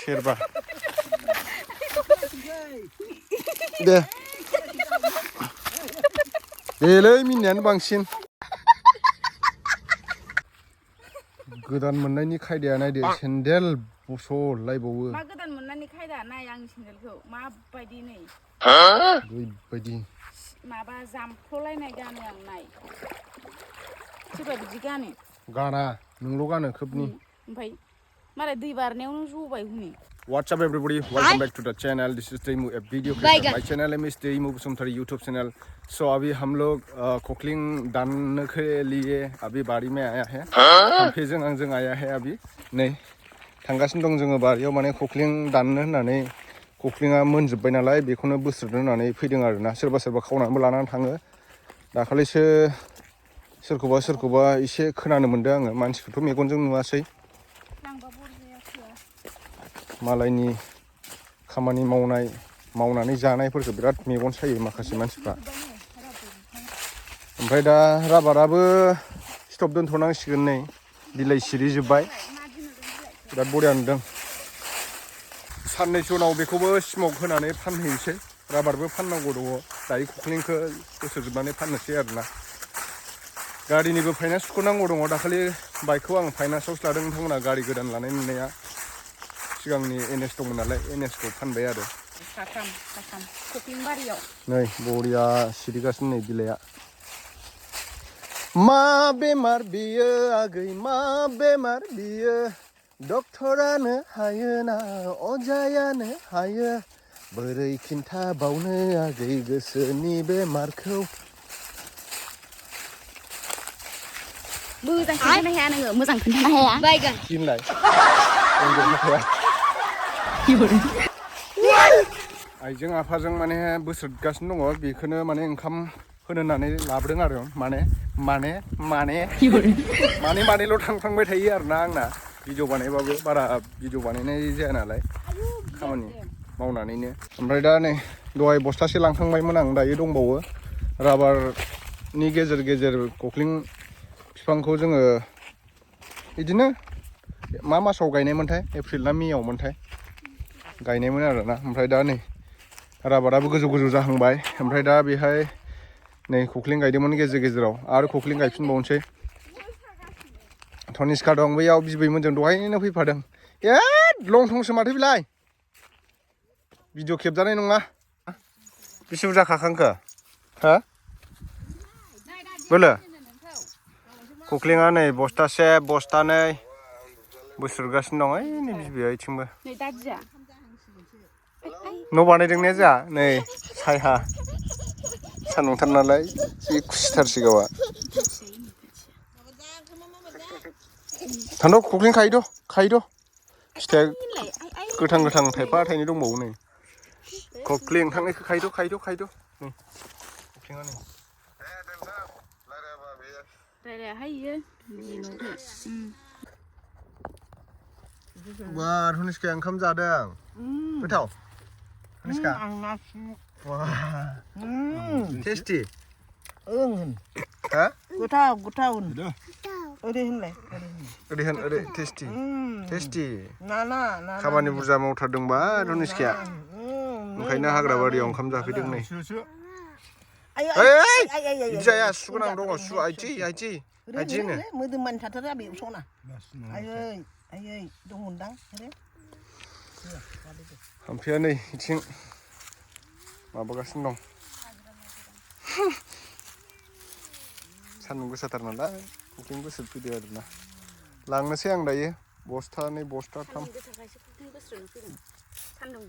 सेरबा दे देलै मिनियानो बांसिन गोदान मोननायनि खायदाया नायदो सेन्देल बस'लायबावो मा गोदान मोननायनि खायदा नाय आंनि सेन्देलखौ माबायदि नै ओरैबायदि माबा जामफ्रलायनाय गानो आं नाय सोरबा बिदि गानो गाना नोंल' गानो खोबनि ओमफ्राय मालाय दै बारनायावनो जबाय हनै What's up everybody, welcome back to the channel. This is Deimu, a video creator. My channel name is Deimu Busumthari YouTube channel. So अभी हम लोग कोकलिंग दानने के लिए अभी बाड़ी में आया है हाम्पे जों आया है अभी नै थांगासिनो दं जोङो बारियाव माने कोकलिंग दाननो होननानै कोकलिंगा मोनजोबबाय नालाय बेखौनो बोस्रोदनो होननानै फैदों आरोना सोरबा खावनानैबो लानानै थाङो दाखालिसो सोरखौबा एसे खोनानो मोन्दों आङो मानसिखौथ' मेगनजों नुवासै मालायनि खामानि मावनानै जानायफोरखौ बिराद मेगन सायो माखासे मानसिफ्रा ओमफ्राय दा राबाराबो स्टप दोनथ'नांसिगोन नै बिलाइ सिरिजोब्बाय बिराद बरिया नुदों साननैसो उनाव बेखौबो स्मक होनानै फानहैनोसै राबारबो फाननांगौ दङ दायो कोकलिंखौ बोसोरजोबनानै फाननोसै आरोना गारिनिबो फाइनान्सखौ नांगौ दङ दाखालि बाइकखौ आं फाइनान्सआवसो लादों नोंथांमोना गारि गोदान लानाय नुनाया सिगांनि एनएस दंमोन नालाय एनएसखौ फानबाय आरो साथाम कोकलिं बारियाव नै बरिया सिरिगासिनो नै बिलाइआ मा बेमार बियो आगै मा बेमार बियो डक्टरानो हायोना अजायानो हायो बोरै खिन्थाबावनो आगै गोसोनि बेमारखौ मोजां खोन्थानो हाया नोङो मोजां खोन्थानो हाया बायगोन दिनलाय आइजों आफाजों माने बोसोरगासिनो दङ बेखौनो माने ओंखाम होनो होननानै लाबोदों आरो मानेल' थांफ्लांबाय थायो आरोना आंना भिडिअ बानायबाबो बारा भिडिअ बानायनाय जाया नालाय खामानि मावनानैनो ओमफ्राय दा नै दहाय बस्थासे लांखांबायमोन आं दायो दंबावो राबारनि गेजेर कोकलिं बिफांखौ जोङो बिदिनो मा मासाव गायनायमोनथाय एप्रिल ना मेआवमोनथाय गायनायमोन आरोना ओमफ्राय दा नै राबाराबो गोजौ जाहांबाय ओमफ्राय दा बेहाय नै कोकलिं गायदोंमोन गेजेराव आरो कोकलिं गायफिनबावनोसै तनिष्का दं बैयाव बिबैमोनजों दहायनो फैफादों लं थंसो माथो बिलाय भिडिअ खेबजानाय नङा बेसे बुरजा खाखांखो हा बोलो कोकलिंआ नै बस्थासे बस्थानै बोस्रोदगासिनो दं ओइ नै बिबैया इथिंबो न' बानायदों ने जोंहा नै सायहा सान्दुंथार नालाय जि खुसिथारसै गावआ थांद' कोकलिं खायोद' फिथाइया गोथां थाइफा थाइनै दंबावो नै कोकलिं थांनायखौ खायद' नै कोकलिंआ नै बा तनिष्काया ओंखाम जादों गोथाव तनिष्का टेस्टि हा गोथाव ओरै टेस्टि खामानि बुरजा मावथारदोंबा तनिष्काया ओंखायनो हाग्रा बारियाव ओंखाम जाफैदों नै जाया सुगोनां दङ सु आइथि मोदोमानि थाथारा बे सना आयै दंदां हाम्पेया नै इथिं माबागासिनो दं सान्दुं गोसाथार नालाय कोकलिं बोसोर फैदो आरोना लांनोसै आं दायो बस्थानै बस्थाथाम सान्दुं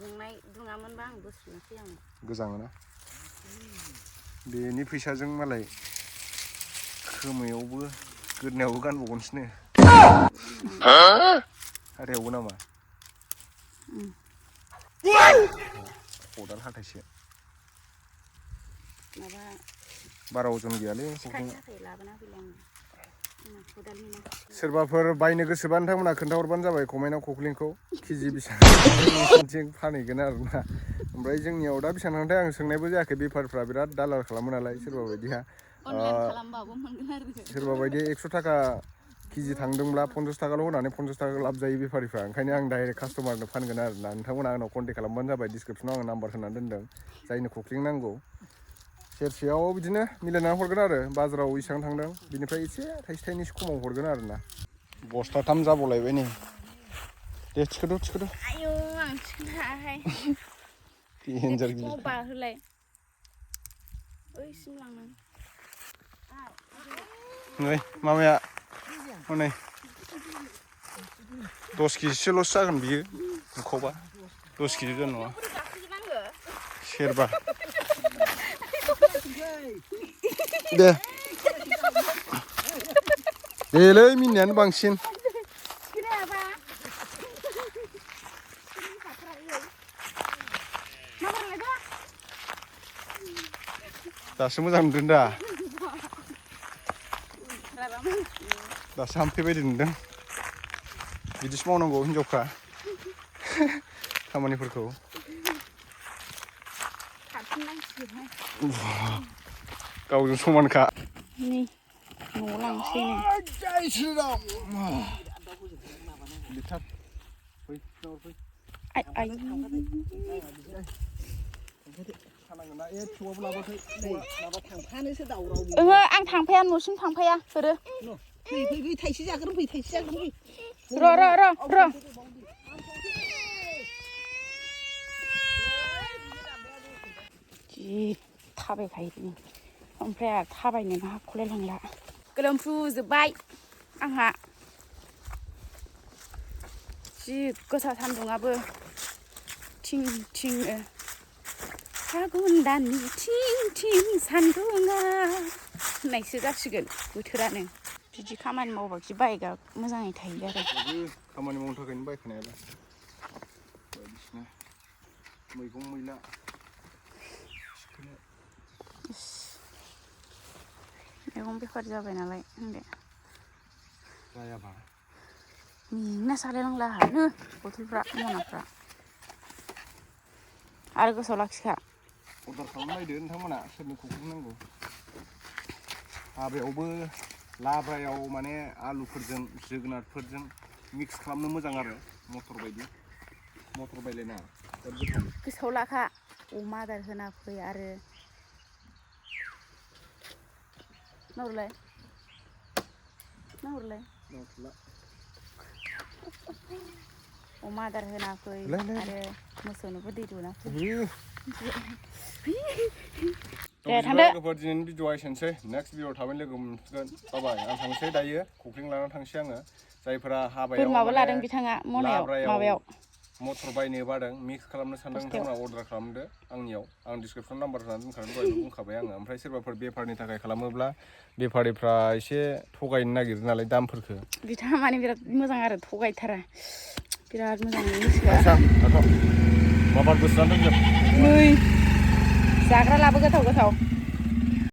दुङामोनबा आं बोस्रोदनोसै आं गोजाङोना बेनि फैसाजों मालाय खोमायावबो गोदोनायावबो गानबावगोनसोनो हाथायावबो नामा खदाल हाथायसो बारा अजन गैयालै सोरबाफोर बायनो गोसोबा नोंथांमोना खोन्थाहरबानो जाबाय कमेन्टआव कोकलिंखौ केजि बेसेबां फानहैगोन आरोना ओमफ्राय जोंनियाव दा बेसेबां थांथाय आं सोंनायबो जायाखै बेफारफ्रा बिराद दालाल खालामो नालाय सोरबा बायदिया 100 थाखा केजि थांदोंब्ला 50 थाखाल' होनानै 50 थाखा लाब जायो बेफारिफ्रा ओंखायनो आं डाइरेक्ट कास्टमारनो फानगोन आरोना नोंथांमोना आंनाव कन्टेक्ट खालामबानो जाबाय डिसक्रिपसनाव आं नाम्बार होनानै दोनदों जायनो खख्लिं नांगौ सेरसेयाव बिदिनो मिलायनानै हरगोन आरो बाजाराव इसेबां थांदों बिनिफ्राय एसे थाइसे थाइनैसो खमाव हरगोन आरोना बस्थाथाम जाबावलायबाय नै दे थिखोद' आयौ आं थिखोनो हायाहाय डेन्जार गिलिर बाहोलाय ओइसिम लांनां नै मामाया हनै 10 केजिसोल'सो जागोन बियो बुखावबा 10 केजि जानाय नङा सेरबा देलै मिनिनायानो बांसिन दासो मोजां नुदों दा दासो हाम्फे बायदि नुदों बिदिसो मावनांगौ हिनजावफ्रा खामानिफोरखौ गावजों समानखा नै न'आव लांसै ओहो आं थांफाया न'सिम थांफाया फोरो फै थाइसे जाग्रोन फै थाइसे जाग्रोन फै र' जि थाबायखायो ओमफ्राय आरो थाबायनोनो हाख'लाय लांला गोलोमफ्रुजोब्बाय आंहा जि गोसा सान्दुंआबो थिं फागुन दाननि थिं सान्दुङा होननायसो जासिगोन बोथोरानो बिदि खामानि मावबाखि बाइकआ मोजाङै थायो आरो खामानि मावनो थाखायनो बायखानायालाय बायदिसिना मैगं मैला मैगं बेफार जाबाय नालाय होनदो जायाबा मेंना सालायलांला आहानो बथलफ्रा मनाफ्रा आरो गोसोआव लाखिखा अर्डार खालामलायदो नोंथांमोना सोरनो खख्लिं नांगौ हाबायावबो लाब्रायाव माने आलुफोरजों जोगोनारफोरजों मिक्स खालामनो मोजां आरो मटर बायलायनाङा गोसोआव लाखा अमा आदार होना फै आरो नाहरलाय अमा आदार होना फै आरो मोसौनोबो दै दौना फै दे थांदो लोगोफोर दिनैनि भिडिअआ एसेनोसै नेक्स्ट भिडिअआव थाबैनो लोगो मोनफिनगोन बाबाय आं थांसै दायो खख्लिं लानानै थांसै आङो जायफोरा हाबायाव बोरमाबो लादों बिथाङा मनायाव माबायाव मटर बायनो बादों मिक्स खालामनो सानदों नोंथांमोना अर्डार खालामदो आंनियाव आं डिसक्रिपसन नाम्बार होनानै दोनखादों दहायबो बुंखाबाय आङो ओमफ्राय सोरबाफोर बेफारनि थाखाय खालामोब्ला बेफारिफ्रा एसे थगायनो नागिरो नालाय दामफोरखौ बिथाङा माने बिराद मोजां आरो थगायथारा बिराद मोजां गोसोआ माबार बोसोरानो दोनजोब नै जाग्रा लाबो गोथाव